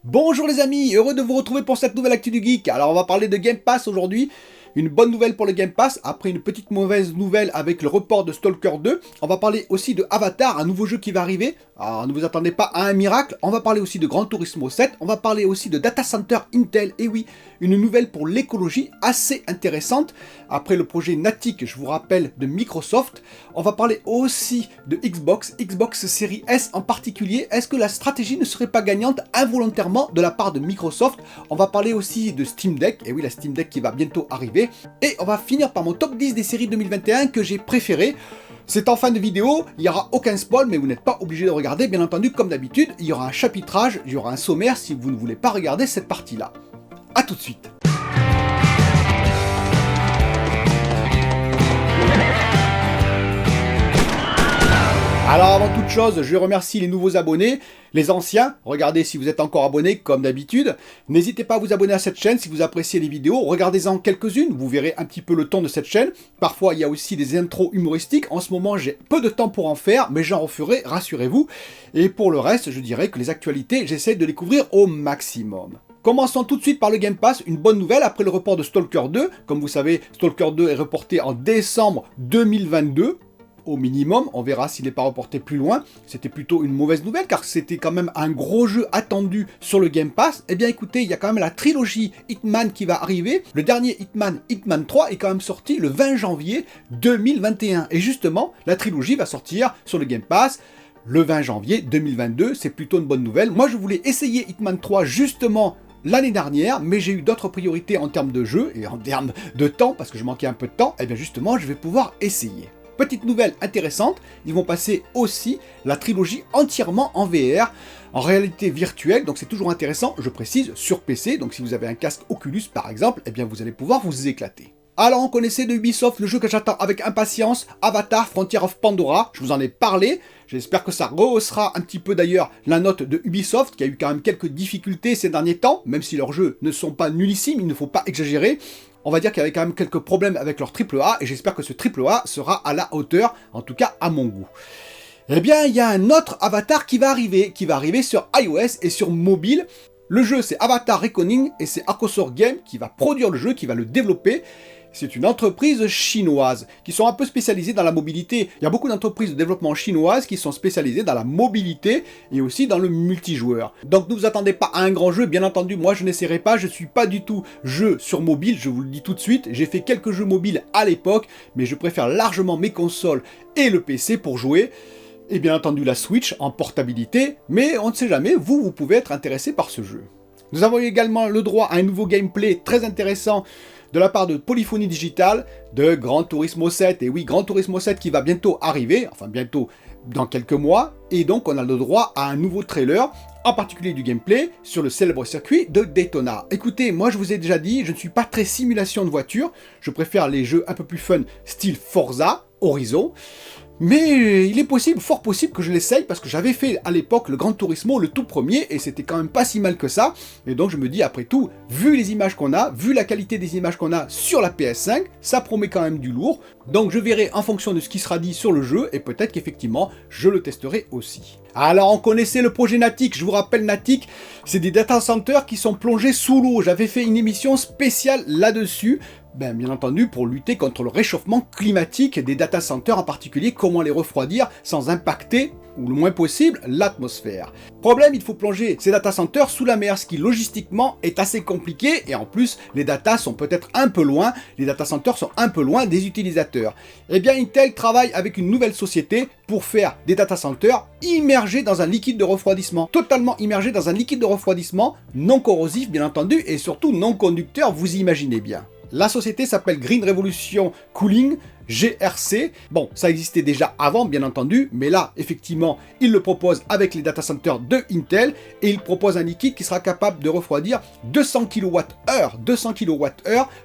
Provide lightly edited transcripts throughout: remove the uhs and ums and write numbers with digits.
Bonjour les amis, heureux de vous retrouver pour cette nouvelle actu du geek. Alors on va parler de Game Pass aujourd'hui. Une bonne nouvelle pour le Game Pass, après une petite mauvaise nouvelle avec le report de Stalker 2. On va parler aussi de Avatar, un nouveau jeu qui va arriver. Alors ne vous attendez pas à un miracle. On va parler aussi de Gran Turismo 7. On va parler aussi de Data Center Intel. Et oui, une nouvelle pour l'écologie assez intéressante. Après le projet Natic, je vous rappelle, de Microsoft. On va parler aussi de Xbox Series S en particulier. Est-ce que la stratégie ne serait pas gagnante involontairement de la part de Microsoft? On va parler aussi de Steam Deck. Et oui, la Steam Deck qui va bientôt arriver. Et on va finir par mon top 10 des séries 2021 que j'ai préférées. C'est en fin de vidéo, il n'y aura aucun spoil, mais vous n'êtes pas obligé de regarder, bien entendu, comme d'habitude. Il y aura un chapitrage, il y aura un sommaire si vous ne voulez pas regarder cette partie-là. A tout de suite. Alors avant toute chose, je remercie les nouveaux abonnés, les anciens, regardez si vous êtes encore abonnés comme d'habitude. N'hésitez pas à vous abonner à cette chaîne si vous appréciez les vidéos, regardez-en quelques-unes, vous verrez un petit peu le ton de cette chaîne. Parfois il y a aussi des intros humoristiques, en ce moment j'ai peu de temps pour en faire, mais j'en referai, rassurez-vous. Et pour le reste, je dirais que les actualités, j'essaie de les couvrir au maximum. Commençons tout de suite par le Game Pass, une bonne nouvelle après le report de Stalker 2. Comme vous savez, Stalker 2 est reporté en décembre 2022. Au minimum, on verra s'il n'est pas reporté plus loin. C'était plutôt une mauvaise nouvelle car c'était quand même un gros jeu attendu sur le Game Pass. Eh bien écoutez, il y a quand même la trilogie Hitman qui va arriver. Le dernier Hitman, Hitman 3, est quand même sorti le 20 janvier 2021. Et justement, la trilogie va sortir sur le Game Pass le 20 janvier 2022. C'est plutôt une bonne nouvelle. Moi, je voulais essayer Hitman 3 justement l'année dernière, mais j'ai eu d'autres priorités en termes de jeu et en termes de temps, parce que je manquais un peu de temps. Eh bien justement, je vais pouvoir essayer. Petite nouvelle intéressante, ils vont passer aussi la trilogie entièrement en VR, en réalité virtuelle, donc c'est toujours intéressant, je précise, sur PC, donc si vous avez un casque Oculus par exemple, eh bien vous allez pouvoir vous éclater. Alors on connaissait de Ubisoft le jeu que j'attends avec impatience, Avatar Frontier of Pandora, je vous en ai parlé, j'espère que ça rehaussera un petit peu d'ailleurs la note de Ubisoft, qui a eu quand même quelques difficultés ces derniers temps, même si leurs jeux ne sont pas nullissimes, il ne faut pas exagérer. On va dire qu'il y avait quand même quelques problèmes avec leur AAA, et j'espère que ce AAA sera à la hauteur, en tout cas à mon goût. Eh bien, il y a un autre Avatar qui va arriver sur iOS et sur mobile. Le jeu, c'est Avatar Reckoning, et c'est Arcosaur Game qui va produire le jeu, qui va le développer. C'est une entreprise chinoise qui sont un peu spécialisées dans la mobilité. Il y a beaucoup d'entreprises de développement chinoises qui sont spécialisées dans la mobilité et aussi dans le multijoueur. Donc ne vous attendez pas à un grand jeu, bien entendu, moi je n'essaierai pas, je suis pas du tout jeu sur mobile, je vous le dis tout de suite. J'ai fait quelques jeux mobiles à l'époque, mais je préfère largement mes consoles et le PC pour jouer. Et bien entendu la Switch en portabilité, mais on ne sait jamais, vous pouvez être intéressé par ce jeu. Nous avons également le droit à un nouveau gameplay très intéressant de la part de Polyphony Digital, de Gran Turismo 7. Et oui, Gran Turismo 7 qui va bientôt arriver, enfin bientôt dans quelques mois. Et donc on a le droit à un nouveau trailer, en particulier du gameplay, sur le célèbre circuit de Daytona. Écoutez, moi je vous ai déjà dit, je ne suis pas très simulation de voiture. Je préfère les jeux un peu plus fun, style Forza, Horizon. Mais il est possible, fort possible que je l'essaye parce que j'avais fait à l'époque le Gran Turismo, le tout premier, et c'était quand même pas si mal que ça. Et donc je me dis, après tout, vu les images qu'on a, vu la qualité des images qu'on a sur la PS5, ça promet quand même du lourd. Donc je verrai en fonction de ce qui sera dit sur le jeu, et peut-être qu'effectivement, je le testerai aussi. Alors on connaissait le projet Natic, je vous rappelle Natic, c'est des data centers qui sont plongés sous l'eau. J'avais fait une émission spéciale là-dessus. Bien entendu, pour lutter contre le réchauffement climatique des data centers, en particulier comment les refroidir sans impacter, ou le moins possible, l'atmosphère. Problème, il faut plonger ces data centers sous la mer, ce qui logistiquement est assez compliqué, et en plus, les data sont peut-être un peu loin, les data centers sont un peu loin des utilisateurs. Eh bien, Intel travaille avec une nouvelle société pour faire des data centers immergés dans un liquide de refroidissement, totalement immergés dans un liquide de refroidissement, non corrosif bien entendu, et surtout non conducteur, vous imaginez bien. La société s'appelle Green Revolution Cooling, GRC. Bon, ça existait déjà avant, bien entendu, mais là, effectivement, ils le proposent avec les data centers de Intel, et ils proposent un liquide qui sera capable de refroidir 200 kWh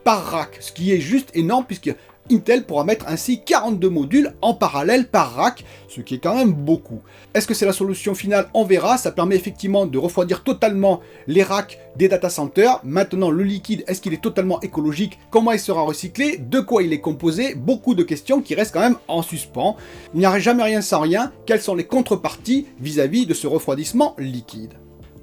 par rack, ce qui est juste énorme, puisque Intel pourra mettre ainsi 42 modules en parallèle par rack, ce qui est quand même beaucoup. Est-ce que c'est la solution finale? On verra, ça permet effectivement de refroidir totalement les racks des data centers. Maintenant, le liquide, est-ce qu'il est totalement écologique? Comment il sera recyclé? De quoi il est composé? Beaucoup de questions qui restent quand même en suspens. Il n'y a jamais rien sans rien. Quelles sont les contreparties vis-à-vis de ce refroidissement liquide?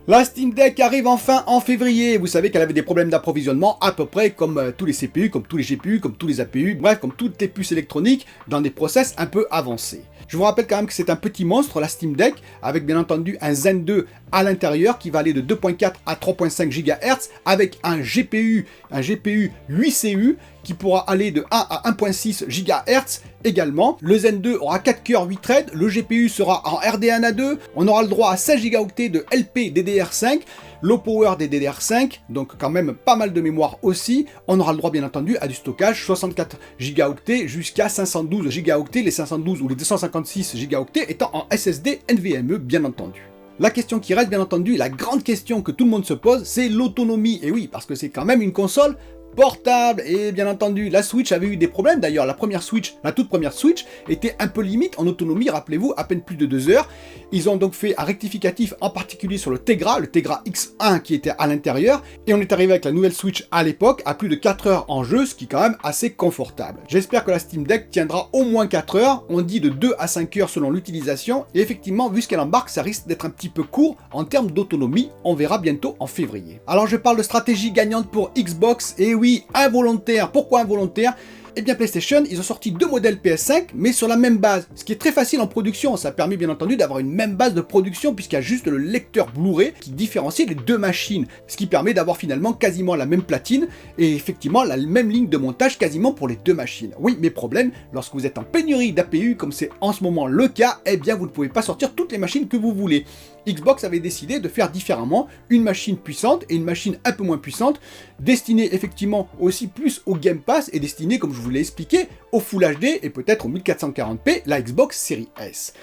La Steam Deck arrive enfin en février. Vous savez qu'elle avait des problèmes d'approvisionnement à peu près comme tous les CPU, comme tous les GPU, comme tous les APU, bref, comme toutes les puces électroniques dans des process un peu avancés. Je vous rappelle quand même que c'est un petit monstre, la Steam Deck, avec bien entendu un Zen 2 à l'intérieur qui va aller de 2.4 à 3.5 GHz, avec un GPU 8CU qui pourra aller de 1 à 1.6 GHz également. Le Zen 2 aura 4 cœurs 8 threads, le GPU sera en RDNA2, on aura le droit à 16 Go de LP DDR5, low power des DDR5, donc quand même pas mal de mémoire aussi. On aura le droit bien entendu à du stockage 64 Go jusqu'à 512 Go, les 512 ou les 256 Go étant en SSD NVMe bien entendu. La question qui reste bien entendu, la grande question que tout le monde se pose, c'est l'autonomie. Et oui, parce que c'est quand même une console portable, et bien entendu la Switch avait eu des problèmes. D'ailleurs la toute première Switch était un peu limite en autonomie, rappelez-vous, à peine plus de 2 heures. Ils ont donc fait un rectificatif en particulier sur le Tegra X1 qui était à l'intérieur, et on est arrivé avec la nouvelle Switch à l'époque à plus de 4 heures en jeu, ce qui est quand même assez confortable. J'espère que la Steam Deck tiendra au moins 4 heures, on dit de 2 à 5 heures selon l'utilisation, et effectivement vu ce qu'elle embarque, ça risque d'être un petit peu court en termes d'autonomie, on verra bientôt en février. Alors je parle de stratégie gagnante pour Xbox, et oui, involontaire. Pourquoi involontaire? Eh bien PlayStation, ils ont sorti 2 modèles PS5, mais sur la même base, ce qui est très facile en production. Ça permet bien entendu d'avoir une même base de production, puisqu'il y a juste le lecteur Blu-ray qui différencie les deux machines, ce qui permet d'avoir finalement quasiment la même platine, et effectivement la même ligne de montage quasiment pour les deux machines. Oui, mais problème, lorsque vous êtes en pénurie d'APU, comme c'est en ce moment le cas, eh bien vous ne pouvez pas sortir toutes les machines que vous voulez. Xbox avait décidé de faire différemment, une machine puissante et une machine un peu moins puissante, destinée effectivement aussi plus au Game Pass et destinée, comme je vous l'ai expliqué, au Full HD et peut-être au 1440p, la Xbox Series S.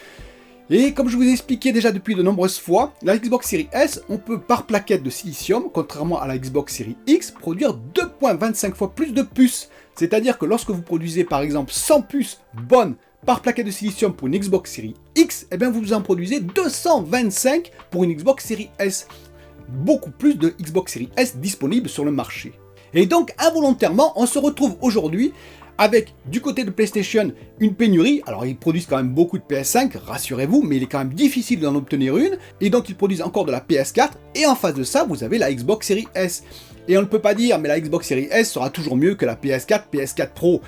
Et comme je vous ai expliqué déjà depuis de nombreuses fois, la Xbox Series S, on peut par plaquette de silicium, contrairement à la Xbox Series X, produire 2,25 fois plus de puces. C'est-à-dire que lorsque vous produisez par exemple 100 puces bonnes par plaquette de silicium pour une Xbox Series X, eh bien vous en produisez 225 pour une Xbox Series S. Beaucoup plus de Xbox Series S disponibles sur le marché. Et donc involontairement, on se retrouve aujourd'hui avec du côté de PlayStation une pénurie. Alors ils produisent quand même beaucoup de PS5, rassurez-vous, mais il est quand même difficile d'en obtenir une, et donc ils produisent encore de la PS4, et en face de ça, vous avez la Xbox Series S. Et on ne peut pas dire, mais la Xbox Series S sera toujours mieux que la PS4, PS4 Pro.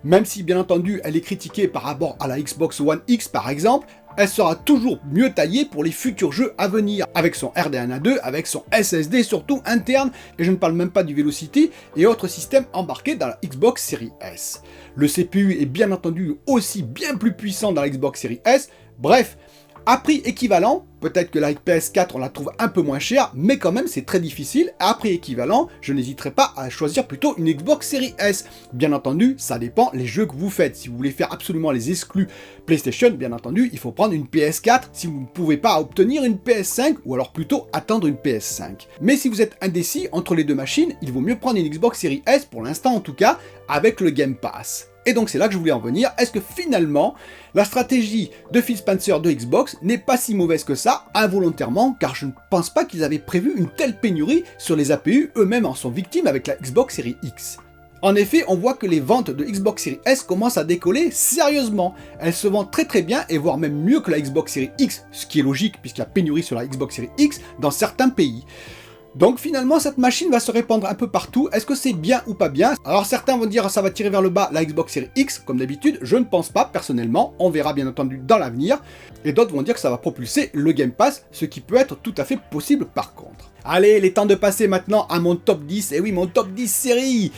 Même si, bien entendu, elle est critiquée par rapport à la Xbox One X, par exemple, elle sera toujours mieux taillée pour les futurs jeux à venir, avec son RDNA2, avec son SSD surtout interne, et je ne parle même pas du Velocity et autres systèmes embarqués dans la Xbox Series S. Le CPU est bien entendu aussi bien plus puissant dans la Xbox Series S, bref, à prix équivalent, peut-être que la PS4 on la trouve un peu moins chère, mais quand même c'est très difficile. À prix équivalent, je n'hésiterai pas à choisir plutôt une Xbox Series S. Bien entendu, ça dépend les jeux que vous faites. Si vous voulez faire absolument les exclus PlayStation, bien entendu, il faut prendre une PS4 si vous ne pouvez pas obtenir une PS5, ou alors plutôt attendre une PS5. Mais si vous êtes indécis entre les deux machines, il vaut mieux prendre une Xbox Series S, pour l'instant en tout cas, avec le Game Pass. Et donc c'est là que je voulais en venir, est-ce que finalement, la stratégie de Phil Spencer de Xbox n'est pas si mauvaise que ça, involontairement, car je ne pense pas qu'ils avaient prévu une telle pénurie sur les APU, eux-mêmes en sont victimes avec la Xbox Series X. En effet, on voit que les ventes de Xbox Series S commencent à décoller sérieusement. Elles se vendent très très bien, et voire même mieux que la Xbox Series X, ce qui est logique puisqu'il y a pénurie sur la Xbox Series X dans certains pays. Donc finalement cette machine va se répandre un peu partout. Est-ce que c'est bien ou pas bien? Alors certains vont dire ça va tirer vers le bas la Xbox Series X, comme d'habitude. Je ne pense pas personnellement, on verra bien entendu dans l'avenir. Et d'autres vont dire que ça va propulser le Game Pass, ce qui peut être tout à fait possible par contre. Allez, il est temps de passer maintenant à mon top 10. Et oui, mon top 10 séries.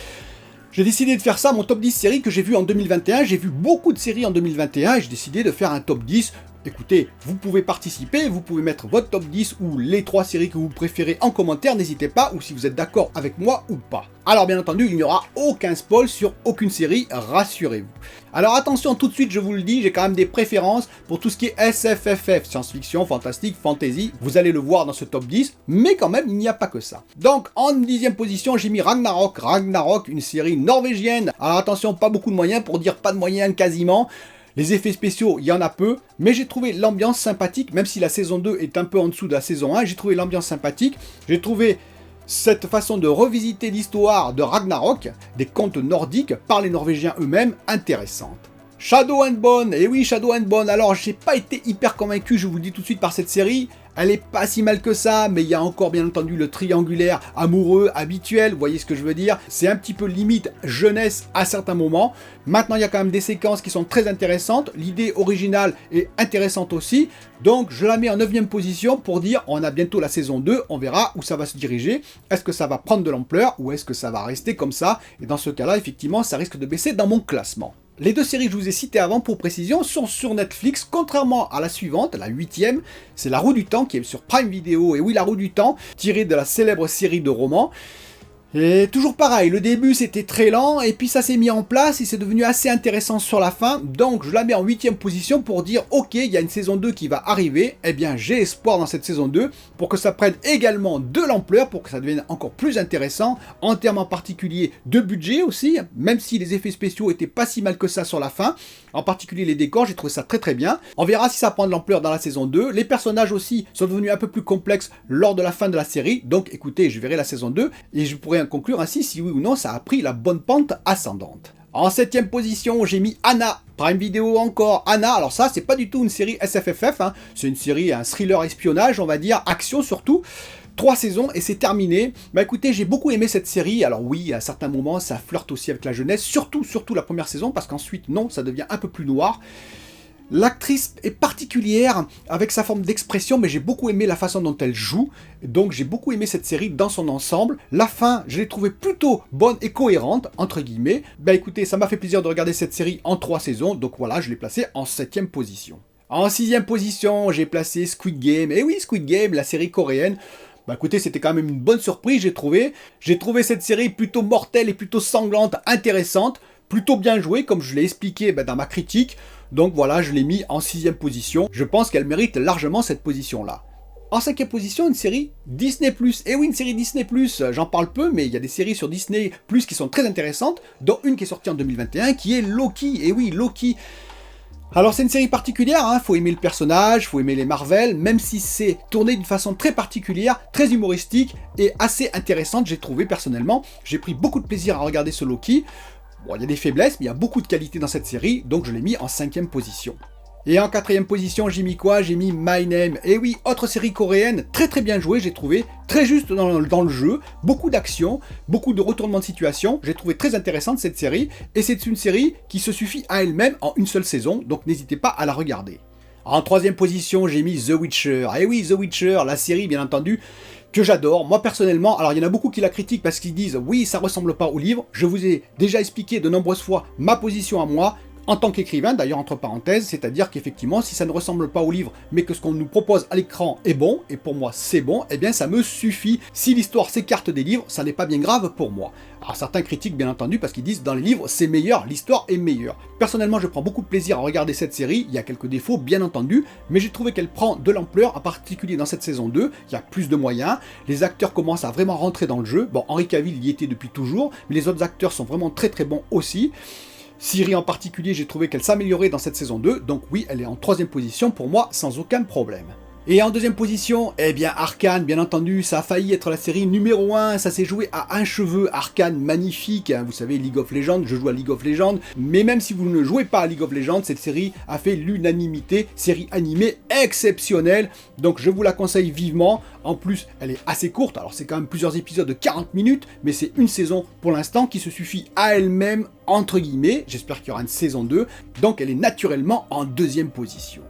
J'ai décidé de faire ça, mon top 10 séries que j'ai vu en 2021. J'ai vu beaucoup de séries en 2021 et j'ai décidé de faire un top 10. Écoutez, vous pouvez participer, vous pouvez mettre votre top 10 ou les 3 séries que vous préférez en commentaire, n'hésitez pas, ou si vous êtes d'accord avec moi ou pas. Alors bien entendu, il n'y aura aucun spoil sur aucune série, rassurez-vous. Alors attention, tout de suite je vous le dis, j'ai quand même des préférences pour tout ce qui est SFFF, science-fiction, fantastique, fantasy, vous allez le voir dans ce top 10, mais quand même il n'y a pas que ça. Donc en 10e position, j'ai mis Ragnarok, une série norvégienne. Alors attention, pas beaucoup de moyens, pour dire pas de moyens quasiment. Les effets spéciaux, il y en a peu, mais j'ai trouvé l'ambiance sympathique, même si la saison 2 est un peu en dessous de la saison 1, j'ai trouvé l'ambiance sympathique, j'ai trouvé cette façon de revisiter l'histoire de Ragnarok, des contes nordiques, par les Norvégiens eux-mêmes, intéressante. Shadow and Bone, et oui Shadow and Bone, alors j'ai pas été hyper convaincu, je vous le dis tout de suite, par cette série. elle est pas si mal que ça, mais il y a encore bien entendu le triangulaire amoureux habituel, vous voyez ce que je veux dire? C'est un petit peu limite jeunesse à certains moments. Maintenant, il y a quand même des séquences qui sont très intéressantes, l'idée originale est intéressante aussi, donc je la mets en 9e position pour dire on a bientôt la saison 2, on verra où ça va se diriger, est-ce que ça va prendre de l'ampleur ou est-ce que ça va rester comme ça, et dans ce cas-là, effectivement, ça risque de baisser dans mon classement. Les deux séries que je vous ai citées avant pour précision sont sur Netflix, contrairement à la suivante, la 8e, c'est La Roue du Temps qui est sur Prime Video, et oui, La Roue du Temps, tirée de la célèbre série de romans. Et toujours pareil, le début c'était très lent, et puis ça s'est mis en place, et c'est devenu assez intéressant sur la fin, donc je la mets en 8e position pour dire, ok, il y a une saison 2 qui va arriver, eh bien j'ai espoir dans cette saison 2, pour que ça prenne également de l'ampleur, pour que ça devienne encore plus intéressant, en termes en particulier de budget aussi, même si les effets spéciaux étaient pas si mal que ça sur la fin, en particulier les décors, j'ai trouvé ça très très bien. On verra si ça prend de l'ampleur dans la saison 2, les personnages aussi sont devenus un peu plus complexes lors de la fin de la série, donc écoutez, je verrai la saison 2, et je pourrai conclure ainsi si oui ou non ça a pris la bonne pente ascendante. En 7e position, j'ai mis Anna, Prime Video encore. Anna, alors ça, c'est pas du tout une série SFFF, hein. C'est une série, un thriller espionnage, on va dire, action surtout. 3 saisons et c'est terminé. Bah écoutez, j'ai beaucoup aimé cette série. Alors oui, à certains moments, ça flirte aussi avec la jeunesse, surtout la première saison, parce qu'ensuite, non, ça devient un peu plus noir. L'actrice est particulière avec sa forme d'expression, mais j'ai beaucoup aimé la façon dont elle joue, donc j'ai beaucoup aimé cette série dans son ensemble. La fin, je l'ai trouvée plutôt bonne et cohérente, entre guillemets. Bah écoutez, ça m'a fait plaisir de regarder cette série en 3 saisons, donc voilà, je l'ai placée en 7e position. En 6e position, j'ai placé Squid Game, et oui, Squid Game, la série coréenne. Bah écoutez, c'était quand même une bonne surprise, j'ai trouvé. J'ai trouvé cette série plutôt mortelle et plutôt sanglante, intéressante, plutôt bien jouée, comme je l'ai expliqué dans ma critique. Donc voilà, je l'ai mis en 6e position. Je pense qu'elle mérite largement cette position-là. En 5e position, une série Disney+. Et oui, une série Disney+, j'en parle peu, mais il y a des séries sur Disney+, qui sont très intéressantes, dont une qui est sortie en 2021, qui est Loki. Et oui, Loki. Alors c'est une série particulière, hein, faut aimer le personnage, faut aimer les Marvel, même si c'est tourné d'une façon très particulière, très humoristique et assez intéressante, j'ai trouvé personnellement. J'ai pris beaucoup de plaisir à regarder ce Loki. Bon, il y a des faiblesses, mais il y a beaucoup de qualité dans cette série, donc je l'ai mis en 5e position. Et en 4e position, j'ai mis quoi? J'ai mis My Name. Et oui, autre série coréenne, très très bien jouée, j'ai trouvé, très juste dans le jeu, beaucoup d'action, beaucoup de retournements de situation, j'ai trouvé très intéressante cette série, et c'est une série qui se suffit à elle-même en une seule saison, donc n'hésitez pas à la regarder. En 3e position, j'ai mis The Witcher. Et oui, The Witcher, la série bien entendu, que j'adore, moi personnellement. Alors il y en a beaucoup qui la critiquent parce qu'ils disent oui, ça ressemble pas au livre. Je vous ai déjà expliqué de nombreuses fois ma position à moi en tant qu'écrivain, d'ailleurs entre parenthèses, c'est-à-dire qu'effectivement si ça ne ressemble pas au livre mais que ce qu'on nous propose à l'écran est bon, et pour moi c'est bon, eh bien ça me suffit. Si l'histoire s'écarte des livres, ça n'est pas bien grave pour moi. Alors certains critiquent bien entendu parce qu'ils disent dans les livres c'est meilleur, l'histoire est meilleure. Personnellement je prends beaucoup de plaisir à regarder cette série, il y a quelques défauts bien entendu, mais j'ai trouvé qu'elle prend de l'ampleur, en particulier dans cette saison 2, il y a plus de moyens, les acteurs commencent à vraiment rentrer dans le jeu. Bon, Henry Cavill y était depuis toujours, mais les autres acteurs sont vraiment très très bons aussi. Siri en particulier, j'ai trouvé qu'elle s'améliorait dans cette saison 2, donc oui, elle est en 3e position pour moi, sans aucun problème. Et en 2e position, eh bien Arcane, bien entendu, ça a failli être la série numéro 1, ça s'est joué à un cheveu. Arcane, magnifique, hein, vous savez, League of Legends, je joue à League of Legends, mais même si vous ne jouez pas à League of Legends, cette série a fait l'unanimité, série animée exceptionnelle, donc je vous la conseille vivement. En plus, elle est assez courte, alors c'est quand même plusieurs épisodes de 40 minutes, mais c'est une saison pour l'instant qui se suffit à elle-même, entre guillemets, j'espère qu'il y aura une saison 2, donc elle est naturellement en 2e position.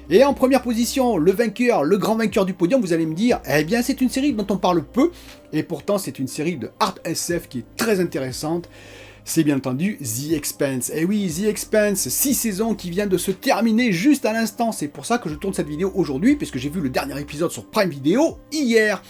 Et en première position, le vainqueur, le grand vainqueur du podium, vous allez me dire, eh bien c'est une série dont on parle peu, et pourtant c'est une série de hard SF qui est très intéressante, c'est bien entendu The Expanse. Et oui, The Expanse, 6 saisons qui vient de se terminer juste à l'instant, c'est pour ça que je tourne cette vidéo aujourd'hui, puisque j'ai vu le dernier épisode sur Prime Video hier.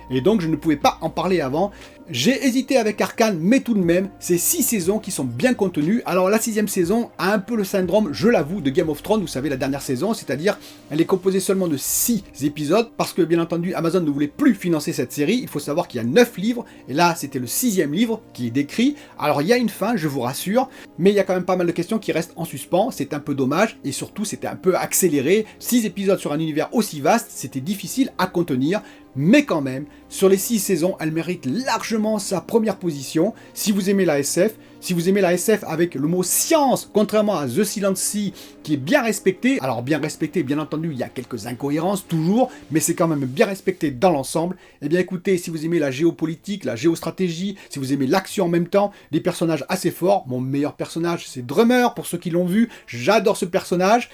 Et donc je ne pouvais pas en parler avant. J'ai hésité avec Arcane, mais tout de même, c'est 6 saisons qui sont bien contenues. Alors la 6e saison a un peu le syndrome, je l'avoue, de Game of Thrones, vous savez, la dernière saison, c'est-à-dire elle est composée seulement de 6 épisodes, parce que bien entendu Amazon ne voulait plus financer cette série. Il faut savoir qu'il y a 9 livres, et là c'était le 6e livre qui est décrit. Alors il y a une fin, je vous rassure, mais il y a quand même pas mal de questions qui restent en suspens, c'est un peu dommage, et surtout c'était un peu accéléré. 6 épisodes sur un univers aussi vaste, c'était difficile à contenir. mais quand même, sur les 6 saisons, elle mérite largement sa première position. Si vous aimez la SF, si vous aimez la SF avec le mot science, contrairement à The Silent Sea, qui est bien respecté, alors bien respecté, bien entendu, il y a quelques incohérences, toujours, mais c'est quand même bien respecté dans l'ensemble. Eh bien écoutez, si vous aimez la géopolitique, la géostratégie, si vous aimez l'action en même temps, des personnages assez forts, mon meilleur personnage c'est Drummer, pour ceux qui l'ont vu, j'adore ce personnage.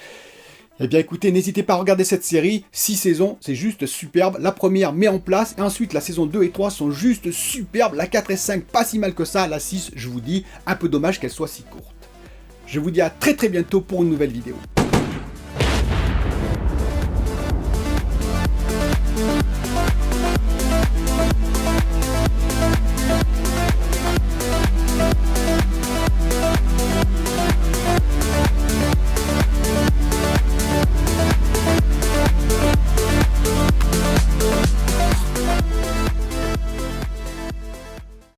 Eh bien écoutez, n'hésitez pas à regarder cette série, 6 saisons, c'est juste superbe. La première met en place, et ensuite la saison 2 et 3 sont juste superbes. La 4 et 5, pas si mal que ça. La 6, je vous dis, un peu dommage qu'elle soit si courte. Je vous dis à très bientôt pour une nouvelle vidéo.